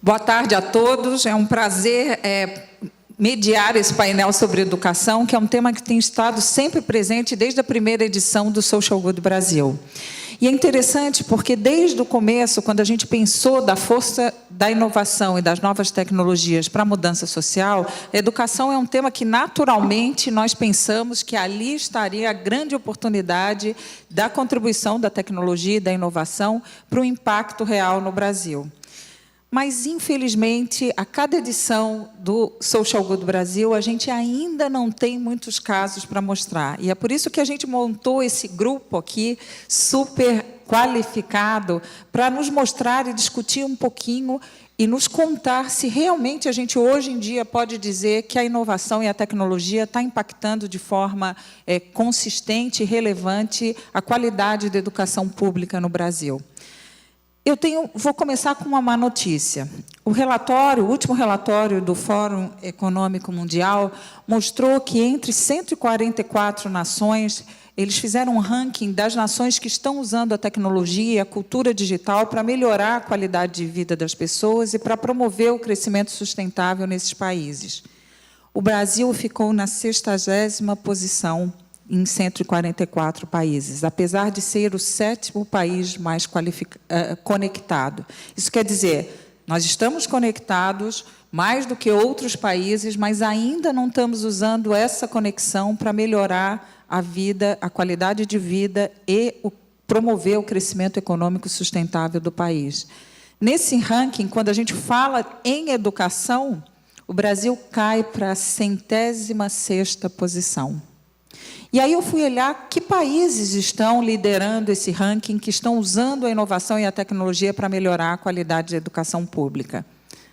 Boa tarde a todos. É um prazer mediar esse painel sobre educação, que é um tema que tem estado sempre presente desde a primeira edição do Social Good Brasil. E é interessante porque, desde o começo, quando a gente pensou da força da inovação e das novas tecnologias para a mudança social, a educação é um tema que, naturalmente, nós pensamos que ali estaria a grande oportunidade da contribuição da tecnologia e da inovação para o impacto real no Brasil. Mas, infelizmente, a cada edição do Social Good Brasil, a gente ainda não tem muitos casos para mostrar. E é por isso que a gente montou esse grupo aqui, super qualificado, para nos mostrar e discutir um pouquinho e nos contar se realmente a gente, hoje em dia, pode dizer que a inovação e a tecnologia está impactando de forma consistente e relevante a qualidade da educação pública no Brasil. Vou começar com uma má notícia. O último relatório do Fórum Econômico Mundial mostrou que, entre 144 nações, eles fizeram um ranking das nações que estão usando a tecnologia e a cultura digital para melhorar a qualidade de vida das pessoas e para promover o crescimento sustentável nesses países. O Brasil ficou na 60ª posição em 144 países, apesar de ser o 7º país mais conectado. Isso quer dizer, nós estamos conectados mais do que outros países, mas ainda não estamos usando essa conexão para melhorar a vida, a qualidade de vida e promover o crescimento econômico sustentável do país. Nesse ranking, quando a gente fala em educação, o Brasil cai para a 106ª posição. E aí eu fui olhar que países estão liderando esse ranking, que estão usando a inovação e a tecnologia para melhorar a qualidade da educação pública.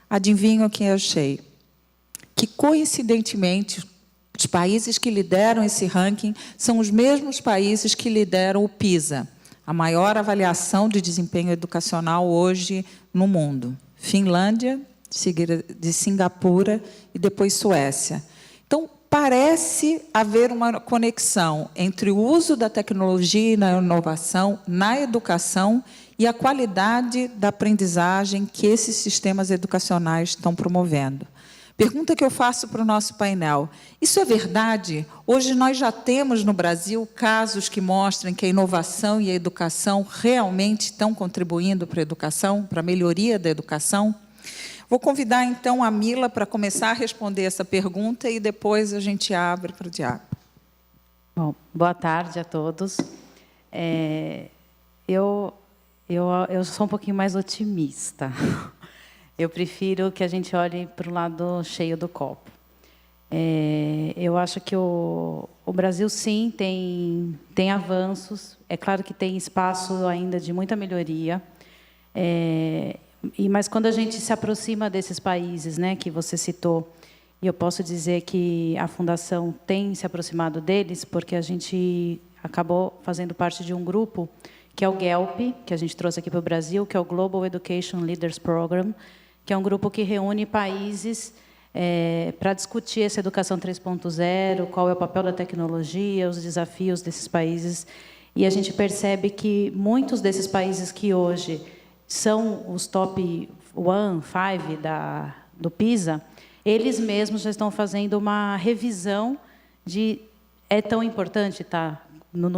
Adivinham quem eu achei? Que, coincidentemente, os países que lideram esse ranking são os mesmos países que lideram o PISA, a maior avaliação de desempenho educacional hoje no mundo. Finlândia, seguida de Singapura e depois Suécia. Então, parece haver uma conexão entre o uso da tecnologia e da inovação na educação e a qualidade da aprendizagem que esses sistemas educacionais estão promovendo. Pergunta que eu faço para o nosso painel. Isso é verdade? Hoje nós já temos no Brasil casos que mostram que a inovação e a educação realmente estão contribuindo para a educação, para a melhoria da educação? Vou convidar, então, a Mila para começar a responder essa pergunta e depois a gente abre para o diálogo. Bom, boa tarde a todos. Eu sou um pouquinho mais otimista. Eu prefiro que a gente olhe para o lado cheio do copo. Eu acho que o Brasil, sim, tem avanços. É claro que tem espaço ainda de muita melhoria. Mas quando a gente se aproxima desses países, né, que você citou, e eu posso dizer que a Fundação tem se aproximado deles, porque a gente acabou fazendo parte de um grupo, que é o GELP, que a gente trouxe aqui para o Brasil, que é o Global Education Leaders Program, que é um grupo que reúne países para discutir essa educação 3.0, qual é o papel da tecnologia, os desafios desses países. E a gente percebe que muitos desses países que hoje são os top 5 do PISA, eles mesmos já estão fazendo uma revisão de é tão importante estar no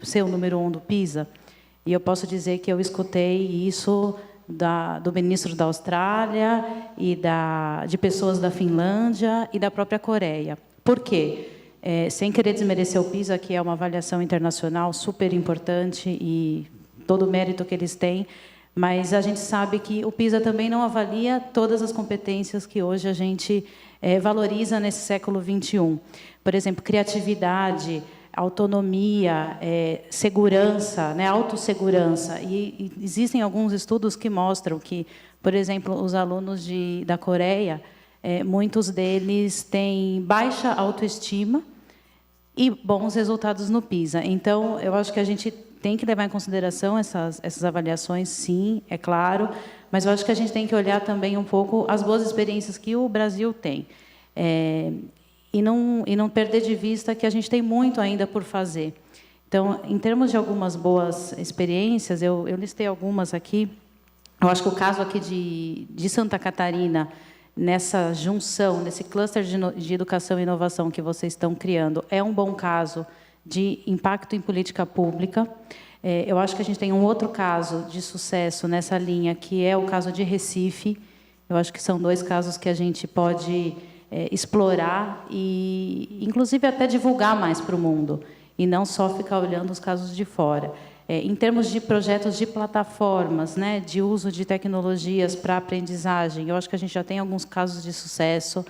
ser o número 1 do PISA. E eu posso dizer que eu escutei isso do ministro da Austrália e de pessoas da Finlândia e da própria Coreia. Por quê? Sem querer desmerecer o PISA, que é uma avaliação internacional super importante e todo o mérito que eles têm, mas a gente sabe que o PISA também não avalia todas as competências que hoje a gente valoriza nesse século XXI. Por exemplo, criatividade, autonomia, segurança, né, autossegurança. E existem alguns estudos que mostram que, por exemplo, os alunos da Coreia, muitos deles têm baixa autoestima e bons resultados no PISA. Então, eu acho que a gente tem que levar em consideração essas avaliações, sim, é claro, mas eu acho que a gente tem que olhar também um pouco as boas experiências que o Brasil tem. E não perder de vista que a gente tem muito ainda por fazer. Então, em termos de algumas boas experiências, eu listei algumas aqui. Eu acho que o caso aqui de Santa Catarina, nessa junção, nesse cluster de educação e inovação que vocês estão criando, é um bom caso de impacto em política pública. Eu acho que a gente tem um outro caso de sucesso nessa linha, que é o caso de Recife. Eu acho que são 2 casos que a gente pode explorar e, inclusive, até divulgar mais para o mundo, e não só ficar olhando os casos de fora. Em termos de projetos de plataformas, né, de uso de tecnologias para aprendizagem, eu acho que a gente já tem alguns casos de sucesso,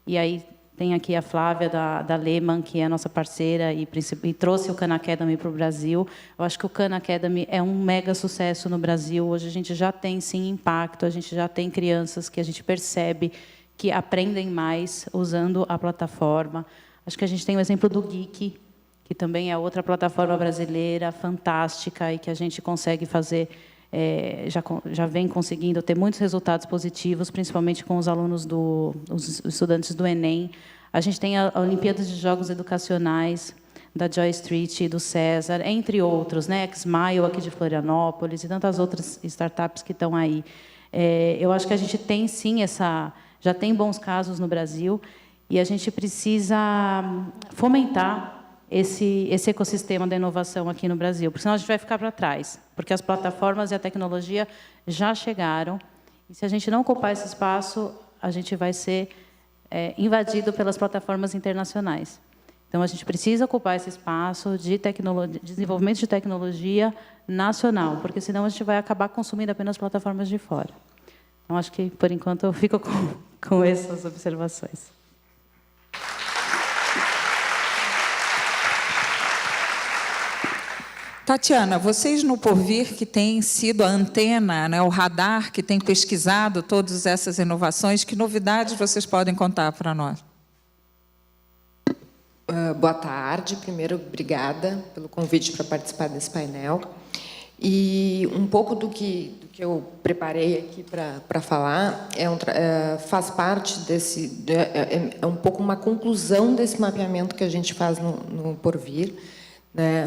e aí tem aqui a Flávia da Lehman, que é a nossa parceira e trouxe o Khan Academy para o Brasil. Eu acho que o Khan Academy é um mega sucesso no Brasil. Hoje a gente já tem, sim, impacto, a gente já tem crianças que a gente percebe que aprendem mais usando a plataforma. Acho que a gente tem o exemplo do Geek, que também é outra plataforma brasileira fantástica e que a gente consegue fazer, já vem conseguindo ter muitos resultados positivos, principalmente com os alunos os estudantes do Enem. A gente tem a Olimpíada de Jogos Educacionais da Joy Street e do César, entre outros, né? Xmile aqui de Florianópolis e tantas outras startups que estão aí. Eu acho que a gente tem, sim, já tem bons casos no Brasil e a gente precisa fomentar esse ecossistema da inovação aqui no Brasil, porque senão a gente vai ficar para trás, porque as plataformas e a tecnologia já chegaram, e se a gente não ocupar esse espaço, a gente vai ser invadido pelas plataformas internacionais. Então, a gente precisa ocupar esse espaço de desenvolvimento de tecnologia nacional, porque senão a gente vai acabar consumindo apenas plataformas de fora. Então, acho que, por enquanto, eu fico com essas observações. Tatiana, vocês no Porvir, que têm sido a antena, né, o radar, que tem pesquisado todas essas inovações, que novidades vocês podem contar para nós? Boa tarde. Primeiro, obrigada pelo convite para participar desse painel. E um pouco do que eu preparei aqui para falar faz parte desse... É um pouco uma conclusão desse mapeamento que a gente faz no Porvir.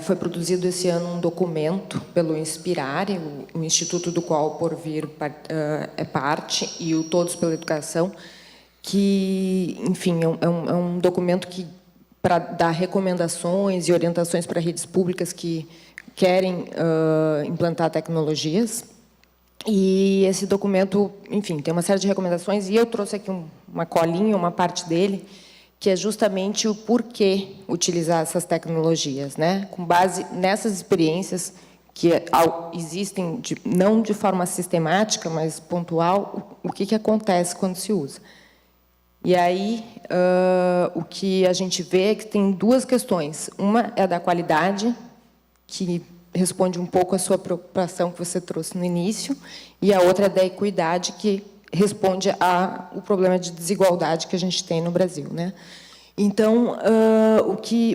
Foi produzido esse ano um documento pelo Inspirare, o instituto do qual o Porvir é parte, e o Todos pela Educação, que, enfim, é um documento que para dar recomendações e orientações para redes públicas que querem implantar tecnologias. E esse documento, enfim, tem uma série de recomendações, e eu trouxe aqui uma colinha, uma parte dele, que é justamente o porquê utilizar essas tecnologias, né? Com base nessas experiências que existem, não de forma sistemática, mas pontual, o que acontece quando se usa. E aí, o que a gente vê é que tem 2 questões. Uma é a da qualidade, que responde um pouco à sua preocupação que você trouxe no início, e a outra é da equidade, que responde ao problema de desigualdade que a gente tem no Brasil, né? Então,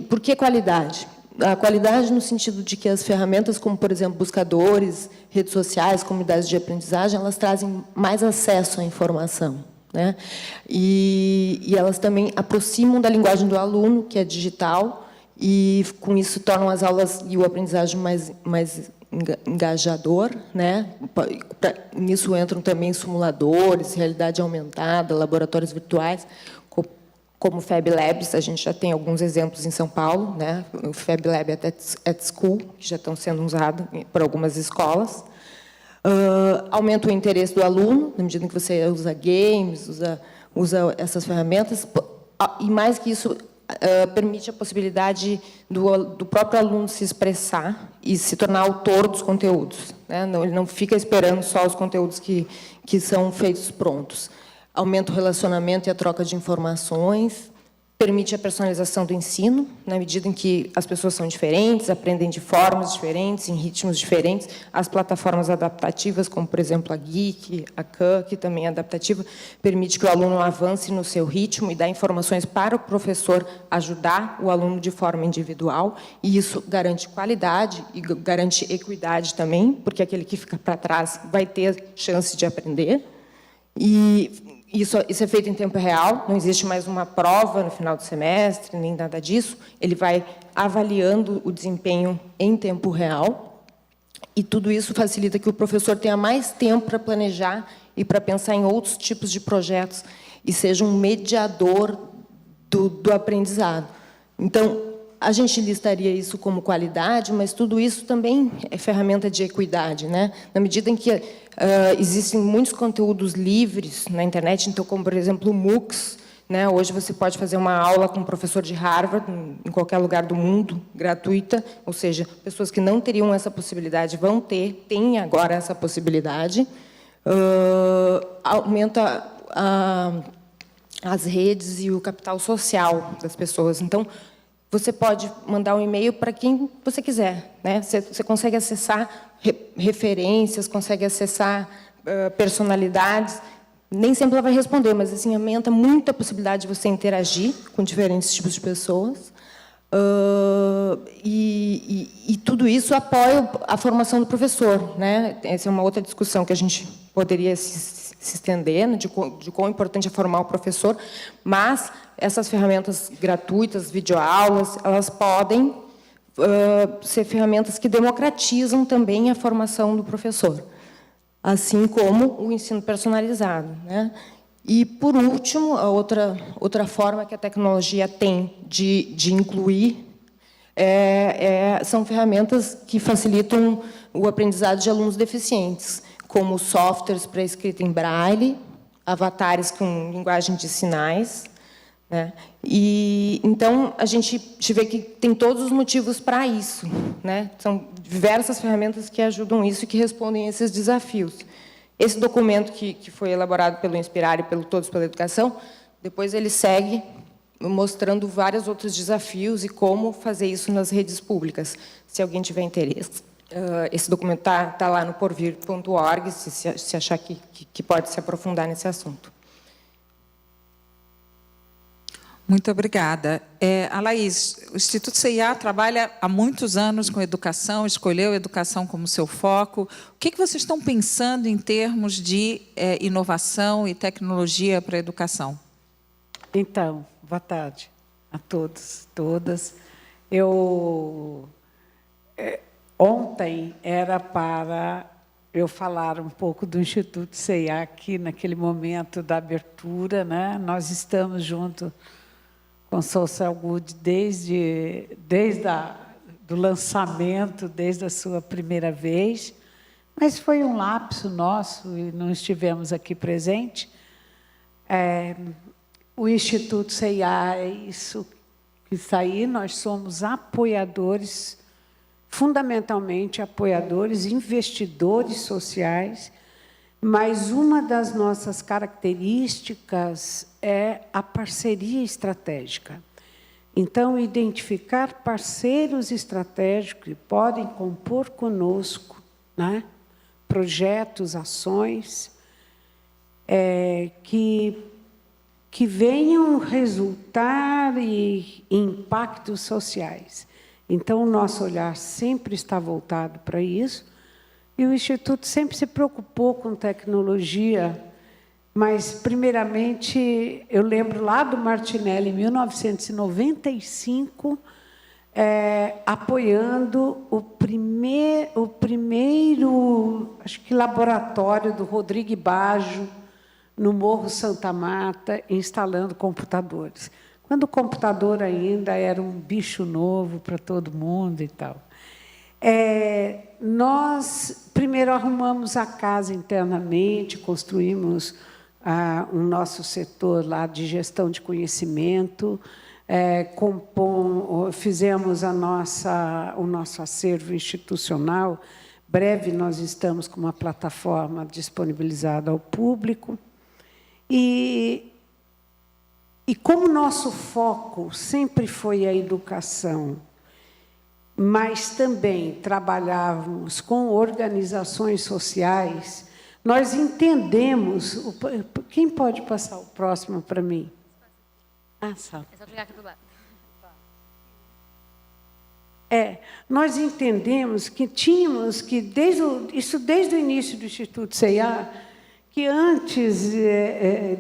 por que qualidade? A qualidade no sentido de que as ferramentas, como, por exemplo, buscadores, redes sociais, comunidades de aprendizagem, elas trazem mais acesso à informação, né? E elas também aproximam da linguagem do aluno, que é digital, e, com isso, tornam as aulas e o aprendizagem mais engajador, né? Nisso entram também simuladores, realidade aumentada, laboratórios virtuais, como o Fab Labs. A gente já tem alguns exemplos em São Paulo, né? O Fab Lab at School, que já estão sendo usados por algumas escolas. Aumenta o interesse do aluno, na medida em que você usa games, usa essas ferramentas, e, mais que isso, permite a possibilidade do próprio aluno se expressar e se tornar autor dos conteúdos, né? Ele não fica esperando só os conteúdos que são feitos prontos. Aumenta o relacionamento e a troca de informações, permite a personalização do ensino, na medida em que as pessoas são diferentes, aprendem de formas diferentes, em ritmos diferentes. As plataformas adaptativas, como, por exemplo, a Geek, a Khan, que também é adaptativa, permite que o aluno avance no seu ritmo e dá informações para o professor ajudar o aluno de forma individual, e isso garante qualidade e garante equidade também, porque aquele que fica para trás vai ter chance de aprender. E isso é feito em tempo real, não existe mais uma prova no final do semestre, nem nada disso. Ele vai avaliando o desempenho em tempo real. E tudo isso facilita que o professor tenha mais tempo para planejar e para pensar em outros tipos de projetos e seja um mediador do aprendizado. Então, a gente listaria isso como qualidade, mas tudo isso também é ferramenta de equidade, né? Na medida em que existem muitos conteúdos livres na internet, então, como, por exemplo, o MOOCs, né? Hoje você pode fazer uma aula com um professor de Harvard, em qualquer lugar do mundo, gratuita, ou seja, pessoas que não teriam essa possibilidade têm agora essa possibilidade. Aumenta as redes e o capital social das pessoas. Então, você pode mandar um e-mail para quem você quiser, né? Você consegue acessar referências, consegue acessar personalidades. Nem sempre ela vai responder, mas assim aumenta muito a possibilidade de você interagir com diferentes tipos de pessoas. E tudo isso apoia a formação do professor, né? Essa é uma outra discussão que a gente poderia se estender, né, de quão importante é formar o professor, mas essas ferramentas gratuitas, videoaulas, elas podem ser ferramentas que democratizam também a formação do professor, assim como o ensino personalizado, né? E, por último, a outra forma que a tecnologia tem de incluir são ferramentas que facilitam o aprendizado de alunos deficientes, como softwares para escrita em braille, avatares com linguagem de sinais, né? E, então, a gente vê que tem todos os motivos para isso, né? São diversas ferramentas que ajudam isso e que respondem a esses desafios. Esse documento que foi elaborado pelo Inspirar e pelo Todos pela Educação, depois ele segue mostrando vários outros desafios e como fazer isso nas redes públicas. Se alguém tiver interesse, esse documento está lá no porvir.org, se achar que pode se aprofundar nesse assunto. Muito obrigada. Laís, o Instituto CIA trabalha há muitos anos com educação, escolheu a educação como seu foco. O que vocês estão pensando em termos de inovação e tecnologia para a educação? Então, boa tarde a todos, todas. Ontem era para eu falar um pouco do Instituto CIA aqui, naquele momento da abertura, né? Nós estamos junto com o Social Good desde do lançamento, desde a sua primeira vez, mas foi um lapso nosso e não estivemos aqui presentes. O Instituto CIA é isso que está aí, nós somos apoiadores, fundamentalmente apoiadores, investidores sociais, mas uma das nossas características é a parceria estratégica. Então, identificar parceiros estratégicos que podem compor conosco, né, projetos, ações, que venham resultar em impactos sociais. Então, o nosso olhar sempre está voltado para isso, e o Instituto sempre se preocupou com tecnologia, mas, primeiramente, eu lembro lá do Martinelli, em 1995, apoiando o primeiro, acho que, laboratório do Rodrigo Baggio, no Morro Santa Marta, instalando computadores. Quando o computador ainda era um bicho novo para todo mundo e tal. Nós, primeiro, arrumamos a casa internamente, construímos o nosso setor lá de gestão de conhecimento, fizemos o nosso acervo institucional. Breve, nós estamos com uma plataforma disponibilizada ao público. E como nosso foco sempre foi a educação, mas também trabalhávamos com organizações sociais, nós entendemos... Quem pode passar o próximo para mim? Sabe. É só clicar aqui do lado. Nós entendemos que tínhamos que, desde o início do Instituto CIA, que antes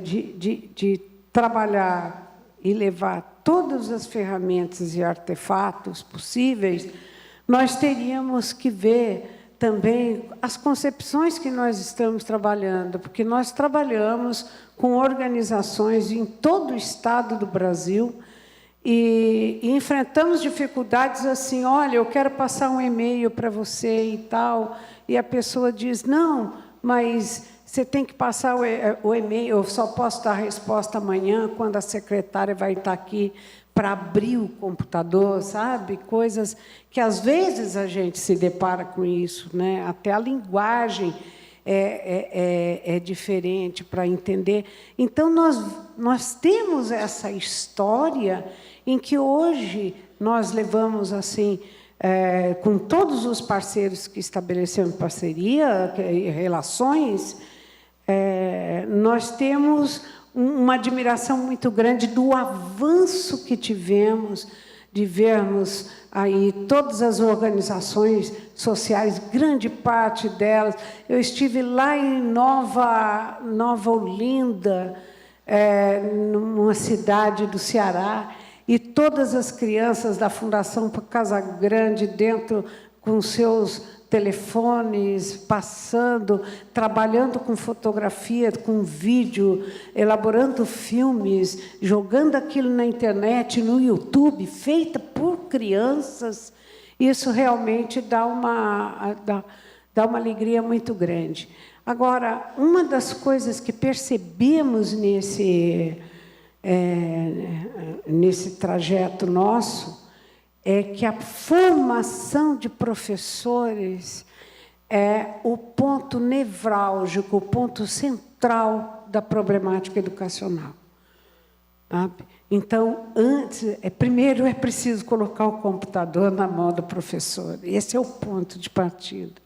de trabalhar e levar todas as ferramentas e artefatos possíveis, nós teríamos que ver também as concepções que nós estamos trabalhando, porque nós trabalhamos com organizações em todo o estado do Brasil e enfrentamos dificuldades assim, olha, eu quero passar um e-mail para você e tal, e a pessoa diz, não, mas você tem que passar o e-mail, eu só posso dar a resposta amanhã, quando a secretária vai estar aqui para abrir o computador, sabe? Coisas que, às vezes, a gente se depara com isso, né? Até a linguagem é diferente para entender. Então, nós temos essa história em que, hoje, nós levamos, assim, com todos os parceiros que estabelecemos parceria, relações, nós temos uma admiração muito grande do avanço que tivemos, de vermos aí todas as organizações sociais, grande parte delas. Eu estive lá em Nova Olinda, numa cidade do Ceará, e todas as crianças da Fundação Casa Grande, dentro com seus telefones, passando, trabalhando com fotografia, com vídeo, elaborando filmes, jogando aquilo na internet, no YouTube, feita por crianças. Isso realmente dá uma alegria muito grande. Agora, uma das coisas que percebemos nesse trajeto nosso é que a formação de professores é o ponto nevrálgico, o ponto central da problemática educacional. Sabe? Então, primeiro é preciso colocar o computador na mão do professor. Esse é o ponto de partida.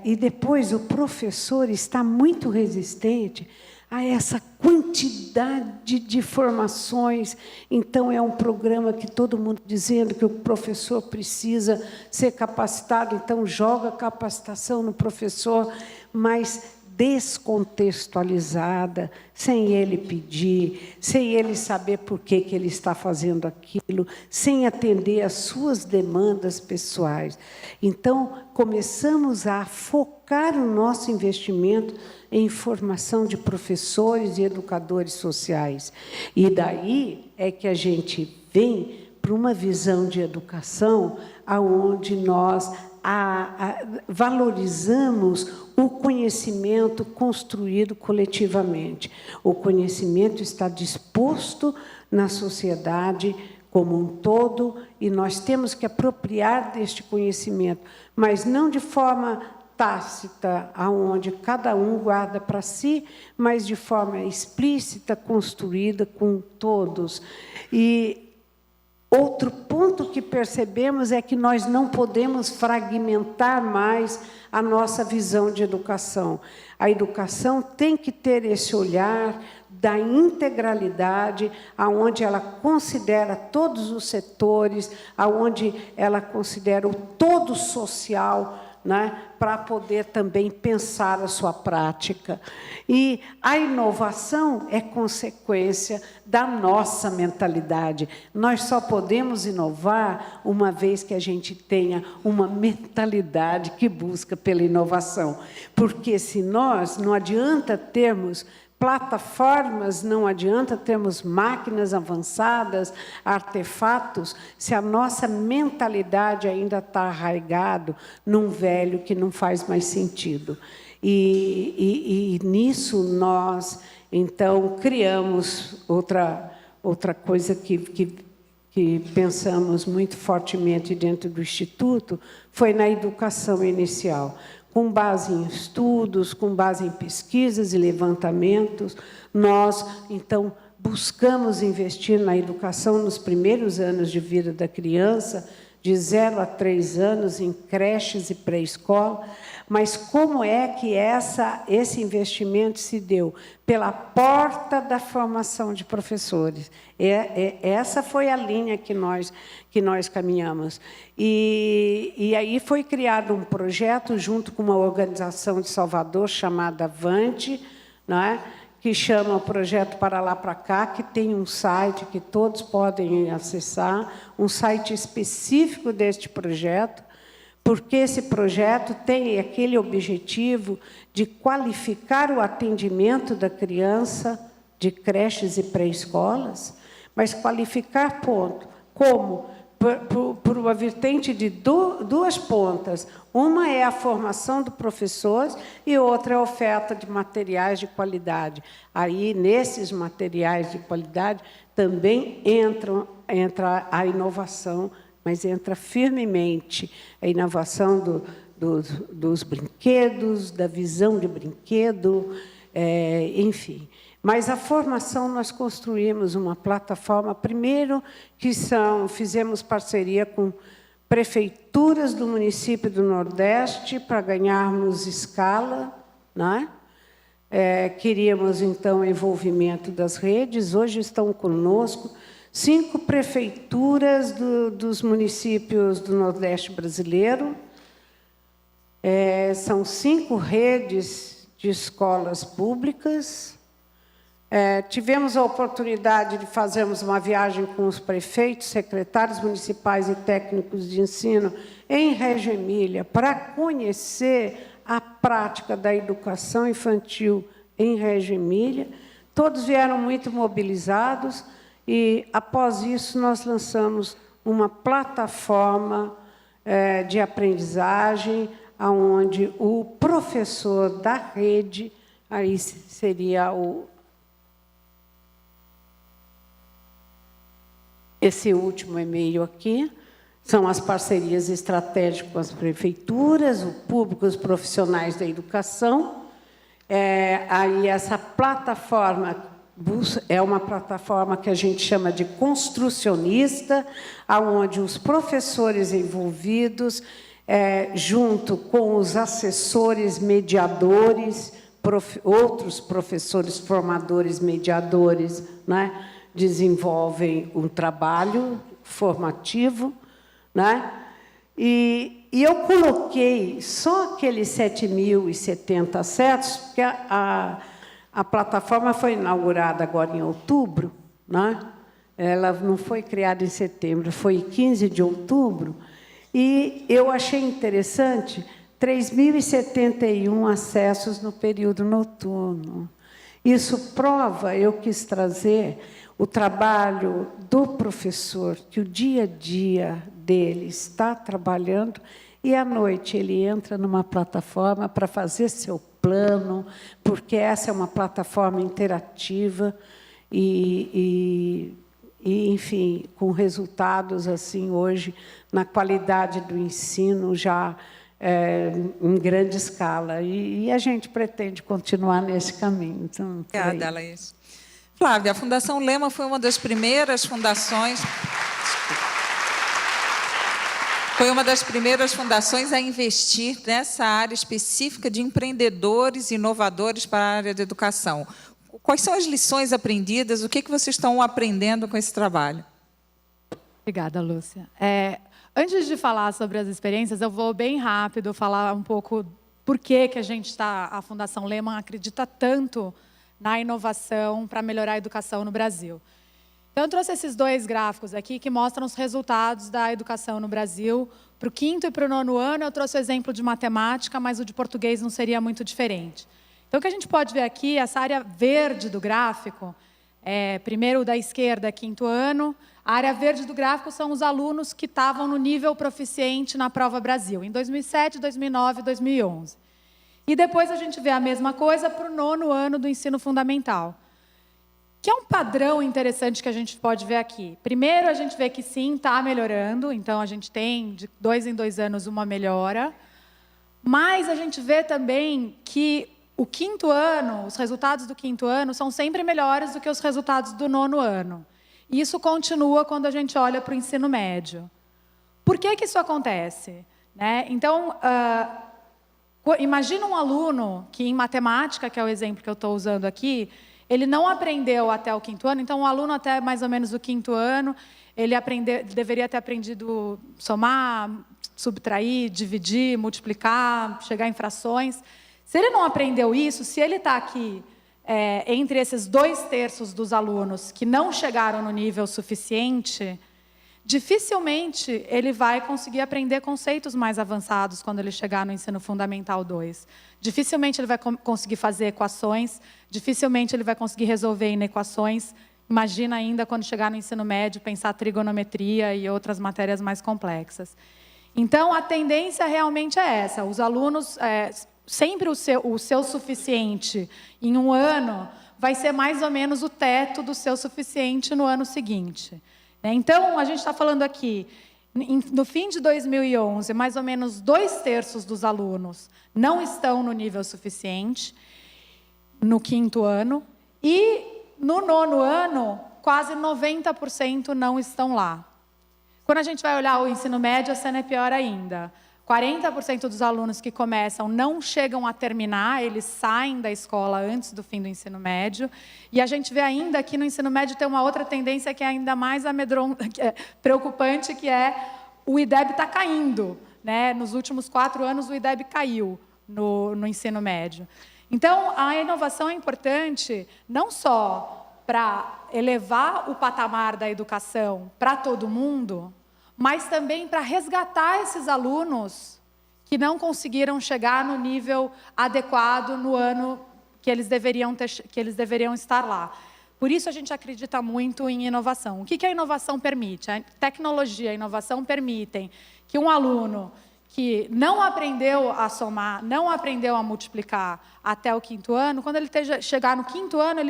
E depois o professor está muito resistente a essa quantidade de formações. Então, é um programa que todo mundo dizendo que o professor precisa ser capacitado, então joga capacitação no professor, mas descontextualizada, sem ele pedir, sem ele saber por que ele está fazendo aquilo, sem atender às suas demandas pessoais. Então, começamos a focar o nosso investimento em formação de professores e educadores sociais. E daí é que a gente vem para uma visão de educação onde nós valorizamos o conhecimento construído coletivamente. O conhecimento está disposto na sociedade como um todo, e nós temos que apropriar deste conhecimento, mas não de forma tácita, aonde cada um guarda para si, mas de forma explícita, construída com todos. E outro ponto que percebemos é que nós não podemos fragmentar mais a nossa visão de educação. A educação tem que ter esse olhar da integralidade, aonde ela considera todos os setores, aonde ela considera o todo social, né, para poder também pensar a sua prática. E a inovação é consequência da nossa mentalidade. Nós só podemos inovar uma vez que a gente tenha uma mentalidade que busca pela inovação. Porque se nós, não adianta termos plataformas, não adianta termos máquinas avançadas, artefatos, se a nossa mentalidade ainda está arraigado num velho que não faz mais sentido. E nisso nós, então, criamos outra coisa que pensamos muito fortemente dentro do Instituto, foi na educação inicial. Com base em estudos, com base em pesquisas e levantamentos, nós, então, buscamos investir na educação nos primeiros anos de vida da criança, de 0 a 3 anos, em creches e pré-escola. Mas como é que esse investimento se deu? Pela porta da formação de professores. Essa foi a linha que nós caminhamos. E aí foi criado um projeto junto com uma organização de Salvador chamada Avante, não é? Que chama o Projeto Para Lá Para Cá, que tem um site que todos podem acessar, um site específico deste projeto, porque esse projeto tem aquele objetivo de qualificar o atendimento da criança de creches e pré-escolas, mas qualificar como? Por uma vertente de duas pontas. Uma é a formação do professor e outra é a oferta de materiais de qualidade. Aí, nesses materiais de qualidade, também entra a inovação, mas entra firmemente a inovação dos brinquedos, da visão de brinquedo, enfim. Mas a formação, nós construímos uma plataforma, primeiro, fizemos parceria com prefeituras do município do Nordeste para ganharmos escala, né? Queríamos, então, o envolvimento das redes. Hoje estão conosco 5 prefeituras dos municípios do Nordeste brasileiro. São 5 redes de escolas públicas. Tivemos a oportunidade de fazermos uma viagem com os prefeitos, secretários municipais e técnicos de ensino em Reggio Emília para conhecer a prática da educação infantil em Reggio Emília. Todos vieram muito mobilizados e, após isso, nós lançamos uma plataforma de aprendizagem, onde o professor da rede, aí seria esse último e-mail aqui, são as parcerias estratégicas com as prefeituras, o público, os profissionais da educação. Aí essa plataforma é uma plataforma que a gente chama de construcionista, onde os professores envolvidos, junto com os assessores mediadores, outros professores formadores mediadores, né, desenvolvem um trabalho formativo, né? E eu coloquei só aqueles 7.070 acessos, porque a plataforma foi inaugurada agora em outubro, né? Ela não foi criada em setembro, foi em 15 de outubro, e eu achei interessante 3.071 acessos no período noturno. Isso prova, eu quis trazer o trabalho do professor, que o dia a dia dele está trabalhando, e à noite ele entra numa plataforma para fazer seu plano, porque essa é uma plataforma interativa e enfim, com resultados assim hoje na qualidade do ensino já em grande escala. E a gente pretende continuar nesse caminho. Então, obrigada, Laís. Flávia, a Fundação Lema foi uma das primeiras fundações... Foi uma das primeiras fundações a investir nessa área específica de empreendedores inovadores para a área da educação. Quais são as lições aprendidas? O que vocês estão aprendendo com esse trabalho? Obrigada, Lúcia. Antes de falar sobre as experiências, eu vou bem rápido falar um pouco por que a Fundação Lehman acredita tanto na inovação para melhorar a educação no Brasil. Então, eu trouxe esses 2 gráficos aqui que mostram os resultados da educação no Brasil. Para o 5º e para o 9º ano, eu trouxe o exemplo de matemática, mas o de português não seria muito diferente. Então, o que a gente pode ver aqui, essa área verde do gráfico, primeiro da esquerda, 5º ano, a área verde do gráfico são os alunos que estavam no nível proficiente na Prova Brasil, em 2007, 2009 e 2011. E depois a gente vê a mesma coisa para o 9º ano do ensino fundamental, que é um padrão interessante que a gente pode ver aqui. Primeiro, a gente vê que sim, está melhorando, então a gente tem de 2 em 2 anos uma melhora, mas a gente vê também que o 5º ano, os resultados do 5º ano são sempre melhores do que os resultados do 9º ano. E isso continua quando a gente olha para o ensino médio. Por que isso acontece? Né? Então, imagina um aluno que em matemática, que é o exemplo que eu estou usando aqui, ele não aprendeu até o 5º ano, então o aluno até mais ou menos o 5º ano, ele deveria ter aprendido somar, subtrair, dividir, multiplicar, chegar em frações. Se ele não aprendeu isso, se ele está aqui entre esses 2/3 dos alunos que não chegaram no nível suficiente, dificilmente ele vai conseguir aprender conceitos mais avançados quando ele chegar no ensino fundamental 2. Dificilmente ele vai conseguir fazer equações, dificilmente ele vai conseguir resolver inequações. Imagina ainda quando chegar no ensino médio, pensar trigonometria e outras matérias mais complexas. Então, a tendência realmente é essa. Os alunos, sempre o seu suficiente em um ano vai ser mais ou menos o teto do seu suficiente no ano seguinte. Então, a gente está falando aqui, no fim de 2011, mais ou menos 2/3 dos alunos não estão no nível suficiente, no 5º ano, e no 9º ano, quase 90% não estão lá. Quando a gente vai olhar o ensino médio, a cena é pior ainda. 40% dos alunos que começam não chegam a terminar, eles saem da escola antes do fim do ensino médio. E a gente vê ainda que no ensino médio tem uma outra tendência que é ainda mais preocupante, que é o IDEB está caindo. Nos últimos 4 anos, o IDEB caiu no ensino médio. Então, a inovação é importante não só para elevar o patamar da educação para todo mundo, mas também para resgatar esses alunos que não conseguiram chegar no nível adequado no ano que eles deveriam estar lá. Por isso a gente acredita muito em inovação. O que a inovação permite? A tecnologia e a inovação permitem que um aluno que não aprendeu a somar, não aprendeu a multiplicar até o 5º ano, quando ele chegar no 5º ano,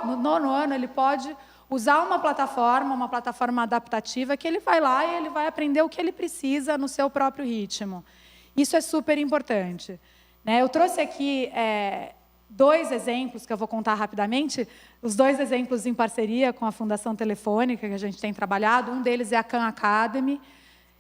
no 9º ano, ele pode usar uma plataforma adaptativa, que ele vai lá e ele vai aprender o que ele precisa no seu próprio ritmo. Isso é super importante. Eu trouxe aqui 2 exemplos que eu vou contar rapidamente, os 2 exemplos em parceria com a Fundação Telefônica, que a gente tem trabalhado. Um deles é a Khan Academy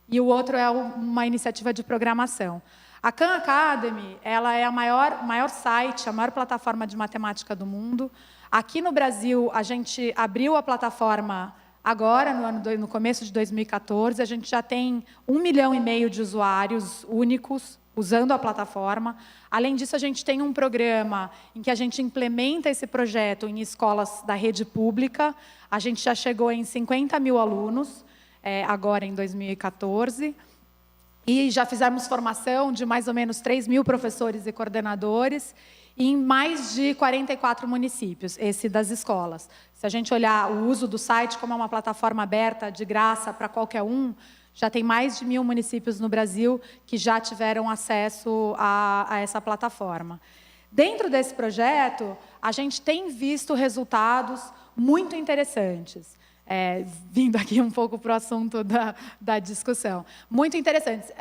e o outro é uma iniciativa de programação. A Khan Academy, ela é a maior site, a maior plataforma de matemática do mundo. Aqui no Brasil, a gente abriu a plataforma agora, no começo de 2014. A gente já tem 1,5 milhão de usuários únicos usando a plataforma. Além disso, a gente tem um programa em que a gente implementa esse projeto em escolas da rede pública. A gente já chegou em 50 mil alunos, agora em 2014. E já fizemos formação de mais ou menos 3 mil professores e coordenadores em mais de 44 municípios, esse das escolas. Se a gente olhar o uso do site como uma plataforma aberta, de graça, para qualquer um, já tem mais de 1.000 municípios no Brasil que já tiveram acesso a essa plataforma. Dentro desse projeto, a gente tem visto resultados muito interessantes. Vindo aqui um pouco para o assunto da discussão. Muito interessantes.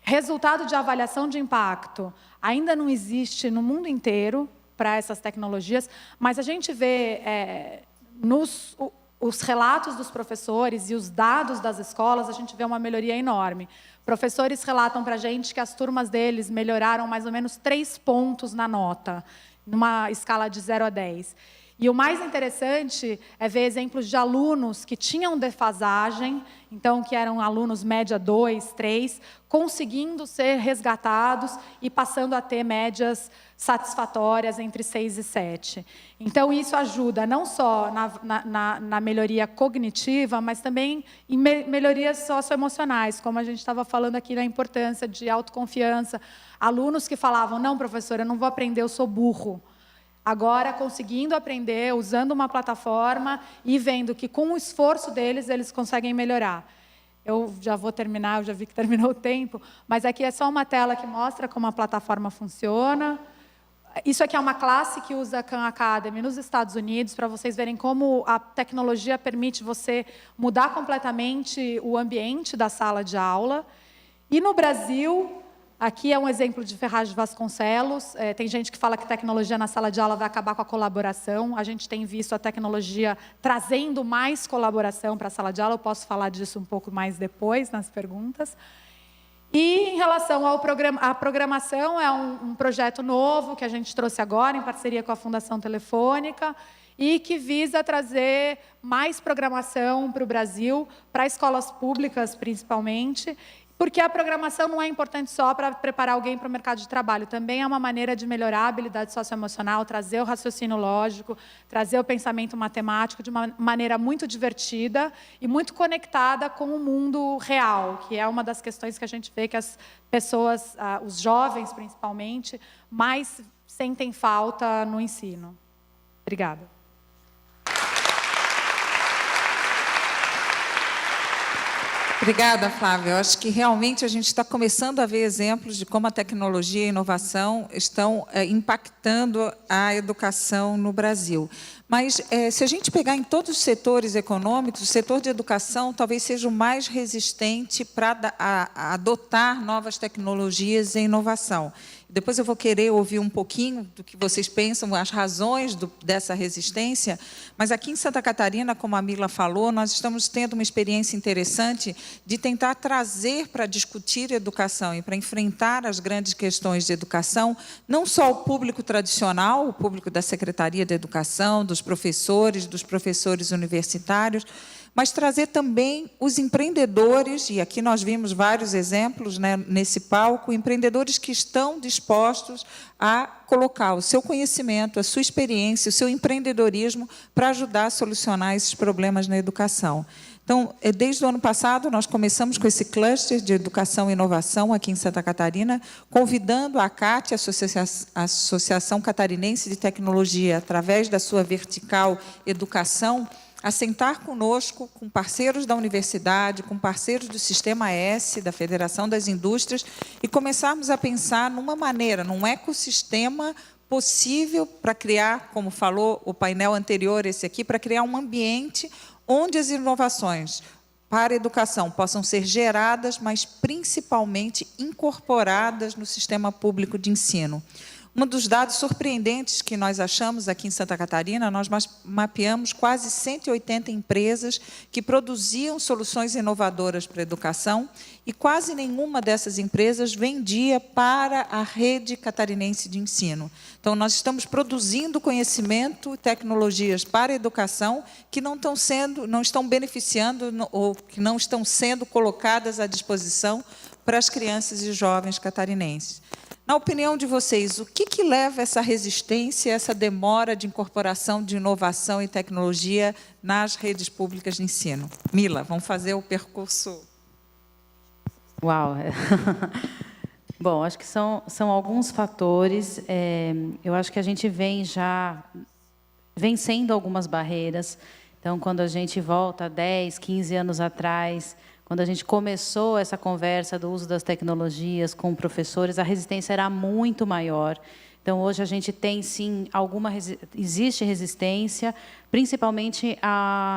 Resultado de avaliação de impacto ainda não existe no mundo inteiro para essas tecnologias, mas a gente vê os relatos dos professores e os dados das escolas, a gente vê uma melhoria enorme. Professores relatam para a gente que as turmas deles melhoraram mais ou menos 3 pontos na nota, numa escala de 0 a 10. E o mais interessante é ver exemplos de alunos que tinham defasagem, então que eram alunos média 2, 3, conseguindo ser resgatados e passando a ter médias satisfatórias entre 6 e 7. Então, isso ajuda não só na melhoria cognitiva, mas também em melhorias socioemocionais, como a gente estava falando aqui da importância de autoconfiança. Alunos que falavam, não, professora, eu não vou aprender, eu sou burro. Agora, conseguindo aprender, usando uma plataforma e vendo que, com o esforço deles, eles conseguem melhorar. Eu já vou terminar, eu já vi que terminou o tempo, mas aqui é só uma tela que mostra como a plataforma funciona. Isso aqui é uma classe que usa a Khan Academy nos Estados Unidos, para vocês verem como a tecnologia permite você mudar completamente o ambiente da sala de aula. E no Brasil... Aqui é um exemplo de Ferraz de Vasconcelos. Tem gente que fala que tecnologia na sala de aula vai acabar com a colaboração. A gente tem visto a tecnologia trazendo mais colaboração para a sala de aula. Eu posso falar disso um pouco mais depois, nas perguntas. E, em relação à programação, é um projeto novo que a gente trouxe agora, em parceria com a Fundação Telefônica, e que visa trazer mais programação para o Brasil, para escolas públicas, principalmente, Porque a programação não é importante só para preparar alguém para o mercado de trabalho, também é uma maneira de melhorar a habilidade socioemocional, trazer o raciocínio lógico, trazer o pensamento matemático de uma maneira muito divertida e muito conectada com o mundo real, que é uma das questões que a gente vê que as pessoas, os jovens principalmente, mais sentem falta no ensino. Obrigada. Obrigada, Flávia. Eu acho que realmente a gente está começando a ver exemplos de como a tecnologia e a inovação estão impactando a educação no Brasil. Mas, se a gente pegar em todos os setores econômicos, o setor de educação talvez seja o mais resistente para adotar novas tecnologias e inovação. Depois eu vou querer ouvir um pouquinho do que vocês pensam, as razões dessa resistência, mas aqui em Santa Catarina, como a Mila falou, nós estamos tendo uma experiência interessante de tentar trazer para discutir educação e para enfrentar as grandes questões de educação, não só o público tradicional, o público da Secretaria de Educação, dos professores universitários, mas trazer também os empreendedores, e aqui nós vimos vários exemplos, né, nesse palco, empreendedores que estão dispostos a colocar o seu conhecimento, a sua experiência, o seu empreendedorismo para ajudar a solucionar esses problemas na educação. Então, desde o ano passado, nós começamos com esse cluster de educação e inovação aqui em Santa Catarina, convidando a CAT, a Associação Catarinense de Tecnologia, através da sua vertical educação, a sentar conosco, com parceiros da universidade, com parceiros do Sistema S, da Federação das Indústrias, e começarmos a pensar numa maneira, num ecossistema possível para criar, como falou o painel anterior, esse aqui, para criar um ambiente onde as inovações para a educação possam ser geradas, mas principalmente incorporadas no sistema público de ensino. Um dos dados surpreendentes que nós achamos aqui em Santa Catarina, nós mapeamos quase 180 empresas que produziam soluções inovadoras para a educação e quase nenhuma dessas empresas vendia para a rede catarinense de ensino. Então, nós estamos produzindo conhecimento e tecnologias para a educação que não estão beneficiando ou que não estão sendo colocadas à disposição para as crianças e jovens catarinenses. Na opinião de vocês, o que leva essa resistência, essa demora de incorporação de inovação e tecnologia nas redes públicas de ensino? Mila, vamos fazer o percurso. Uau! Bom, acho que são alguns fatores. Eu acho que a gente vem já vencendo algumas barreiras. Então, quando a gente volta 10, 15 anos atrás, quando a gente começou essa conversa do uso das tecnologias com professores, a resistência era muito maior. Então, hoje a gente tem, sim, existe resistência, principalmente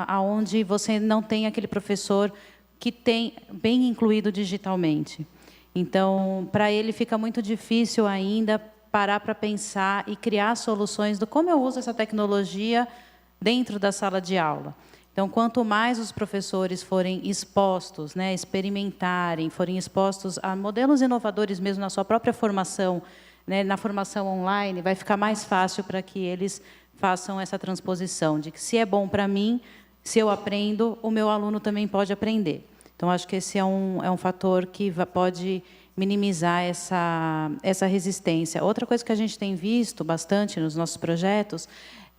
aonde você não tem aquele professor que tem bem incluído digitalmente. Então, para ele fica muito difícil ainda parar para pensar e criar soluções do como eu uso essa tecnologia dentro da sala de aula. Então, quanto mais os professores forem expostos, né, experimentarem, forem expostos a modelos inovadores mesmo na sua própria formação, né, na formação online, vai ficar mais fácil para que eles façam essa transposição de que se é bom para mim, se eu aprendo, o meu aluno também pode aprender. Então, acho que esse é um fator que pode minimizar essa resistência. Outra coisa que a gente tem visto bastante nos nossos projetos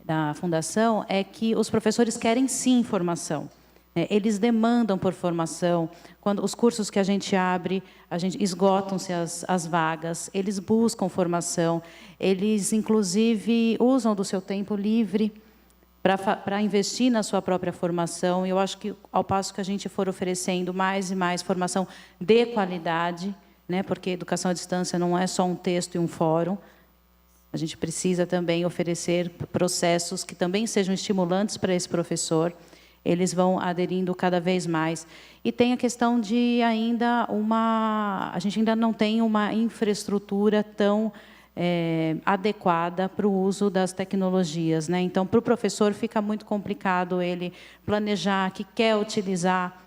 da Fundação é que os professores querem, sim, formação. Eles demandam por formação. Quando os cursos que a gente abre, esgotam-se as vagas, eles buscam formação, eles, inclusive, usam do seu tempo livre para investir na sua própria formação. E eu acho que, ao passo que a gente for oferecendo mais e mais formação de qualidade, né, porque educação à distância não é só um texto e um fórum, a gente precisa também oferecer processos que também sejam estimulantes para esse professor. Eles vão aderindo cada vez mais. E tem a questão de a gente ainda não tem uma infraestrutura tão adequada para o uso das tecnologias, né? Então, para o professor fica muito complicado ele planejar que quer utilizar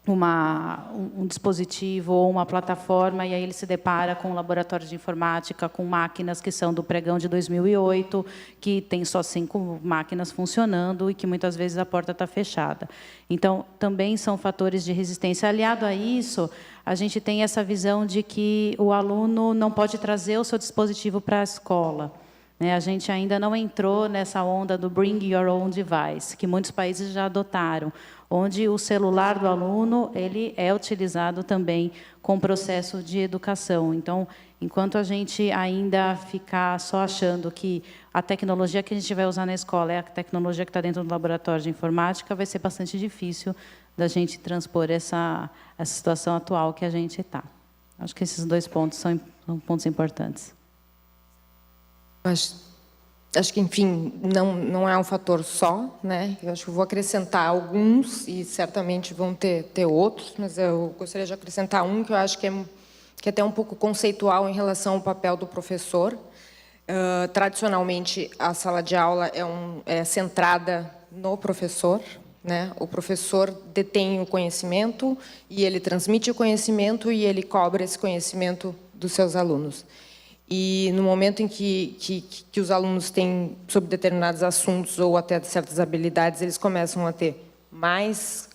um dispositivo ou uma plataforma, e aí ele se depara com um laboratório de informática, com máquinas que são do pregão de 2008, que tem só 5 máquinas funcionando e que muitas vezes a porta está fechada. Então, também são fatores de resistência. Aliado a isso, a gente tem essa visão de que o aluno não pode trazer o seu dispositivo para a escola. A gente ainda não entrou nessa onda do Bring Your Own Device, que muitos países já adotaram, onde o celular do aluno ele é utilizado também com o processo de educação. Então, enquanto a gente ainda ficar só achando que a tecnologia que a gente vai usar na escola é a tecnologia que está dentro do laboratório de informática, vai ser bastante difícil da gente transpor essa situação atual que a gente está. Acho que esses 2 pontos são pontos importantes. Acho que, enfim, não é um fator só, né? Eu acho que vou acrescentar alguns, e certamente vão ter outros, mas eu gostaria de acrescentar um que eu acho que é até um pouco conceitual em relação ao papel do professor. Tradicionalmente, a sala de aula é centrada no professor, né? O professor detém o conhecimento, e ele transmite o conhecimento, e ele cobra esse conhecimento dos seus alunos. E no momento em que os alunos têm, sobre determinados assuntos ou até certas habilidades, eles começam a ter mais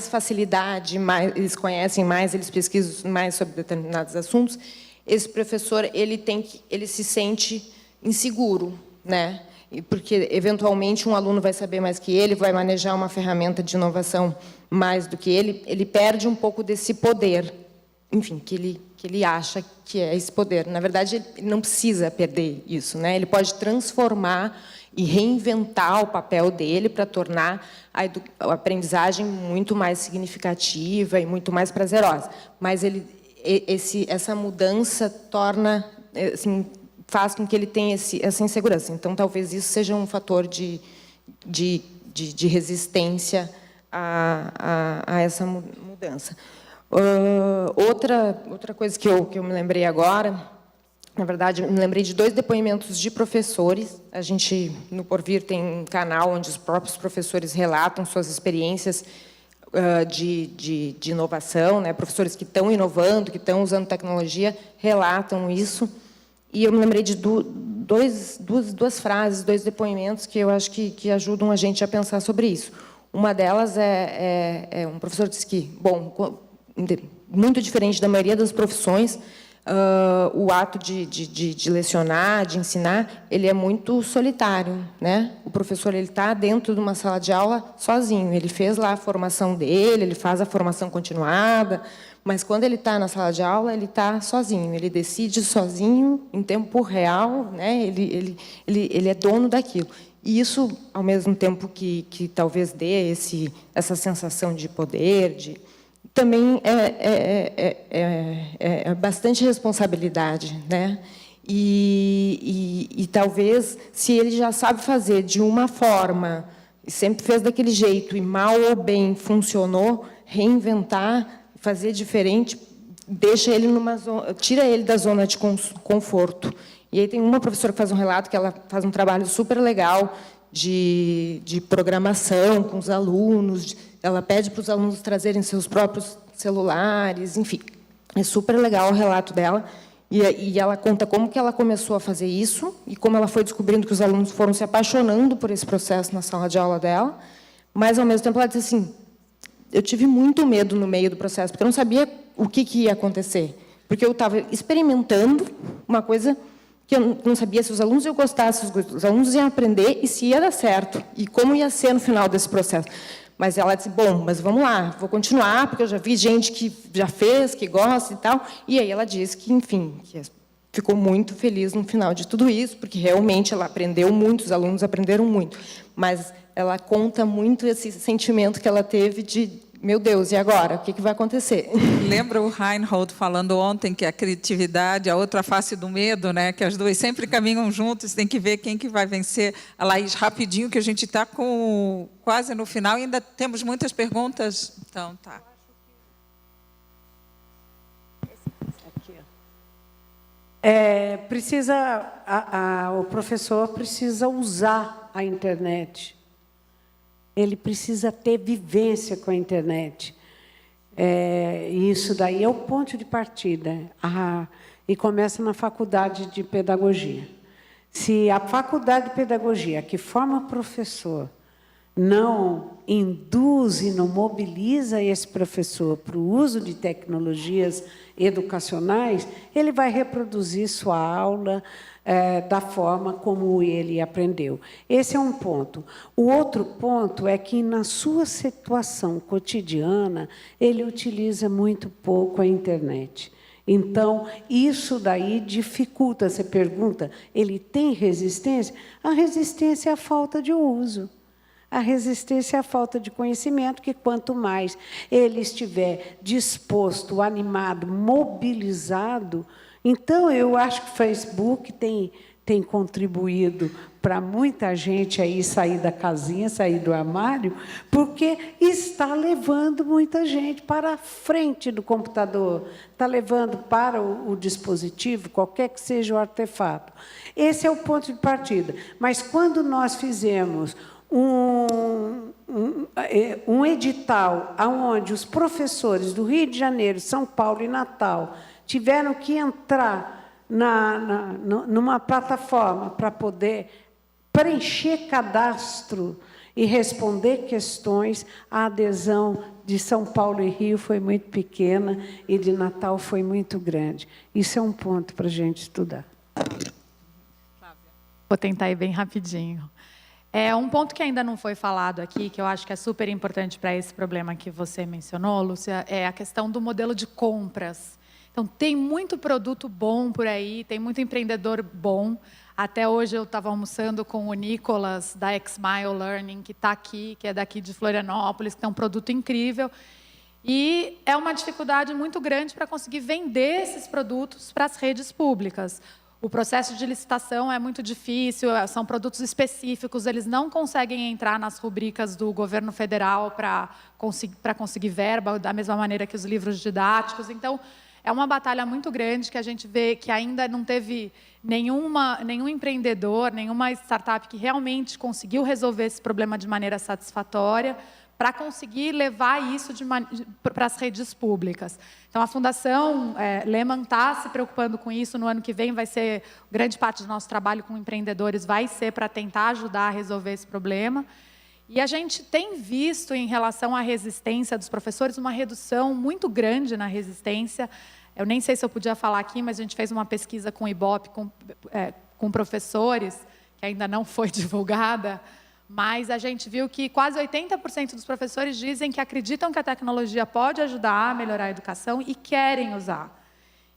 facilidade, eles conhecem mais, eles pesquisam mais sobre determinados assuntos, esse professor ele se sente inseguro, né? Porque, eventualmente, um aluno vai saber mais que ele, vai manejar uma ferramenta de inovação mais do que ele perde um pouco desse poder, enfim, que ele acha que é esse poder. Na verdade, ele não precisa perder isso, né? Ele pode transformar e reinventar o papel dele para tornar a aprendizagem muito mais significativa e muito mais prazerosa. Mas essa mudança torna, assim, faz com que ele tenha essa insegurança. Então, talvez isso seja um fator de resistência a essa mudança. Outra coisa que eu me lembrei agora, na verdade, eu me lembrei de 2 depoimentos de professores. A gente, no Porvir, tem um canal onde os próprios professores relatam suas experiências de inovação, né? Professores que estão inovando, que estão usando tecnologia, relatam isso. E eu me lembrei de duas frases, 2 depoimentos que eu acho que ajudam a gente a pensar sobre isso. Uma delas é um professor disse que, bom, muito diferente da maioria das profissões, o ato de lecionar, de ensinar, ele é muito solitário, né? O professor ele está dentro de uma sala de aula sozinho. Ele fez lá a formação dele, ele faz a formação continuada, mas quando ele está na sala de aula, ele está sozinho. Ele decide sozinho, em tempo real, né? Ele é dono daquilo. E isso, ao mesmo tempo que talvez dê essa sensação de poder, também é bastante responsabilidade, né? E talvez, se ele já sabe fazer de uma forma, sempre fez daquele jeito, e mal ou bem funcionou, reinventar, fazer diferente, deixa ele tira ele da zona de conforto. E aí tem uma professora que faz um relato que ela faz um trabalho super legal de programação com os alunos. Ela pede para os alunos trazerem seus próprios celulares, enfim. É super legal o relato dela. E ela conta como que ela começou a fazer isso e como ela foi descobrindo que os alunos foram se apaixonando por esse processo na sala de aula dela. Mas, ao mesmo tempo, ela disse assim, eu tive muito medo no meio do processo, porque eu não sabia o que ia acontecer. Porque eu estava experimentando uma coisa que eu não sabia se os alunos iam gostar, se os alunos iam aprender e se ia dar certo, e como ia ser no final desse processo. Mas ela disse, bom, mas vamos lá, vou continuar, porque eu já vi gente que já fez, que gosta e tal. E aí ela disse que, enfim, que ficou muito feliz no final de tudo isso, porque realmente ela aprendeu muito, os alunos aprenderam muito. Mas ela conta muito esse sentimento que ela teve de, meu Deus, e agora? O que vai acontecer? Lembra o Reinhold falando ontem que a criatividade, a outra face do medo, né? Que as duas sempre caminham juntas, tem que ver quem que vai vencer. A Laís, rapidinho, que a gente está quase no final e ainda temos muitas perguntas. Então, tá. O professor precisa usar a internet. Ele precisa ter vivência com a internet. E isso daí é o ponto de partida. E começa na faculdade de pedagogia. Se a faculdade de pedagogia, que forma professor, não induz e não mobiliza esse professor para o uso de tecnologias educacionais, ele vai reproduzir sua aula da forma como ele aprendeu. Esse é um ponto. O outro ponto é que, na sua situação cotidiana, ele utiliza muito pouco a internet. Então, isso daí dificulta. Você pergunta, ele tem resistência? A resistência é a falta de uso. A resistência é a falta de conhecimento, que quanto mais ele estiver disposto, animado, mobilizado. Então, eu acho que o Facebook tem contribuído para muita gente aí sair da casinha, sair do armário, porque está levando muita gente para a frente do computador, está levando para o dispositivo, qualquer que seja o artefato. Esse é o ponto de partida. Mas, quando nós fizemos um edital onde os professores do Rio de Janeiro, São Paulo e Natal tiveram que entrar numa plataforma para poder preencher cadastro e responder questões, a adesão de São Paulo e Rio foi muito pequena e de Natal foi muito grande. Isso é um ponto para a gente estudar. Vou tentar ir bem rapidinho. Um ponto que ainda não foi falado aqui, que eu acho que é super importante para esse problema que você mencionou, Lúcia, é a questão do modelo de compras. Então, tem muito produto bom por aí, tem muito empreendedor bom. Até hoje eu estava almoçando com o Nicolas, da Xmile Learning, que está aqui, que é daqui de Florianópolis, que tem um produto incrível. E é uma dificuldade muito grande para conseguir vender esses produtos para as redes públicas. O processo de licitação é muito difícil, são produtos específicos, eles não conseguem entrar nas rubricas do governo federal para conseguir verba, da mesma maneira que os livros didáticos. Então, é uma batalha muito grande que a gente vê que ainda não teve nenhum empreendedor, nenhuma startup que realmente conseguiu resolver esse problema de maneira satisfatória, para conseguir levar isso para as redes públicas. Então, a Fundação Lehman está se preocupando com isso. No ano que vem vai ser, grande parte do nosso trabalho com empreendedores vai ser para tentar ajudar a resolver esse problema. E a gente tem visto, em relação à resistência dos professores, uma redução muito grande na resistência. Eu nem sei se eu podia falar aqui, mas a gente fez uma pesquisa com o IBOP, com professores, que ainda não foi divulgada, mas a gente viu que quase 80% dos professores dizem que acreditam que a tecnologia pode ajudar a melhorar a educação e querem usar.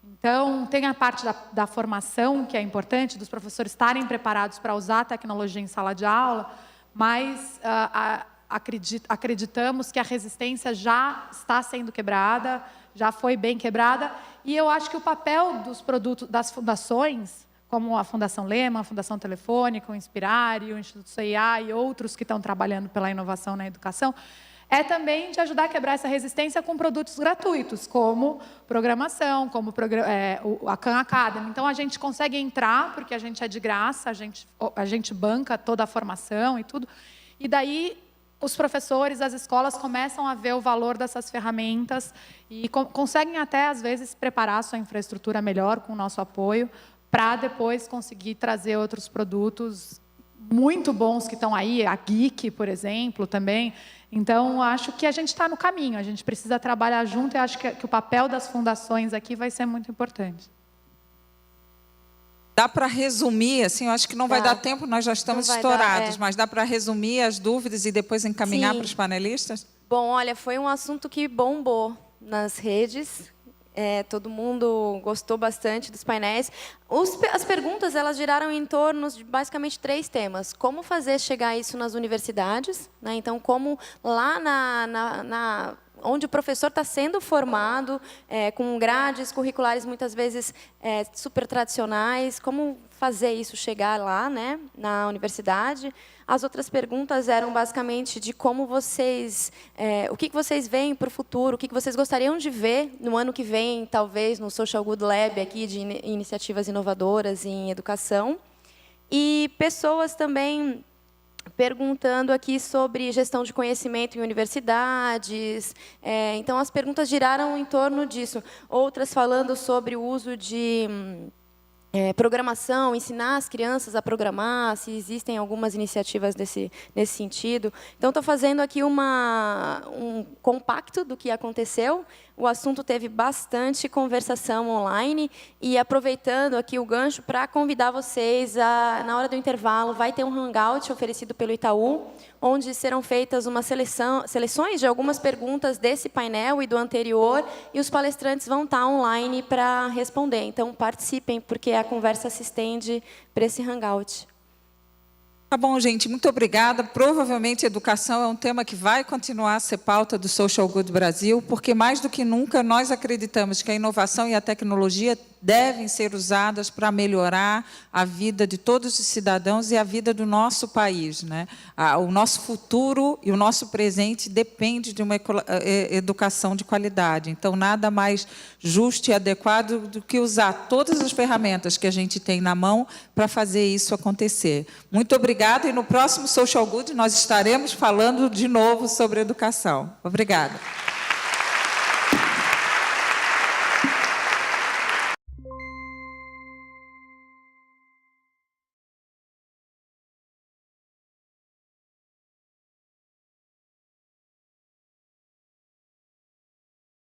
Então, tem a parte da formação, que é importante, dos professores estarem preparados para usar a tecnologia em sala de aula, mas acreditamos que a resistência já está sendo quebrada, já foi bem quebrada, e eu acho que o papel dos produtos, das fundações, como a Fundação Lehman, a Fundação Telefônica, o Inspirare, o Instituto CIA e outros que estão trabalhando pela inovação na educação, é também de ajudar a quebrar essa resistência com produtos gratuitos, como programação, como a Khan Academy. Então, a gente consegue entrar, porque a gente é de graça, a gente banca toda a formação e tudo, e daí os professores, as escolas começam a ver o valor dessas ferramentas e conseguem até, às vezes, preparar a sua infraestrutura melhor com o nosso apoio, para depois conseguir trazer outros produtos muito bons que estão aí, a Geek, por exemplo, também. Então, acho que a gente está no caminho, a gente precisa trabalhar junto e acho que o papel das fundações aqui vai ser muito importante. Dá para resumir, assim, eu acho que não vai dar tempo, nós já estamos estourados, mas dá para resumir as dúvidas e depois encaminhar para os panelistas? Bom, olha, foi um assunto que bombou nas redes. Todo mundo gostou bastante dos painéis. As perguntas elas giraram em torno de basicamente 3 temas. Como fazer chegar isso nas universidades, né? Então, como lá onde o professor está sendo formado, com grades curriculares muitas vezes super tradicionais, como fazer isso chegar lá, né, na universidade. As outras perguntas eram basicamente de como vocês, o que vocês veem para o futuro, o que vocês gostariam de ver no ano que vem, talvez no Social Good Lab aqui de iniciativas inovadoras em educação. E pessoas também perguntando aqui sobre gestão de conhecimento em universidades. Então, as perguntas giraram em torno disso. Outras falando sobre o uso de programação, ensinar as crianças a programar, se existem algumas iniciativas nesse sentido. Então, estou fazendo aqui um compacto do que aconteceu. O assunto teve bastante conversação online e aproveitando aqui o gancho para convidar vocês, na hora do intervalo, vai ter um hangout oferecido pelo Itaú, onde serão feitas seleções de algumas perguntas desse painel e do anterior, e os palestrantes vão estar online para responder. Então, participem, porque a conversa se estende para esse hangout. Tá bom, gente, muito obrigada. Provavelmente educação é um tema que vai continuar a ser pauta do Social Good Brasil, porque mais do que nunca nós acreditamos que a inovação e a tecnologia devem ser usadas para melhorar a vida de todos os cidadãos e a vida do nosso país, né? O nosso futuro e o nosso presente depende de uma educação de qualidade. Então, nada mais justo e adequado do que usar todas as ferramentas que a gente tem na mão para fazer isso acontecer. Muito obrigada, e no próximo Social Good nós estaremos falando de novo sobre educação. Obrigada.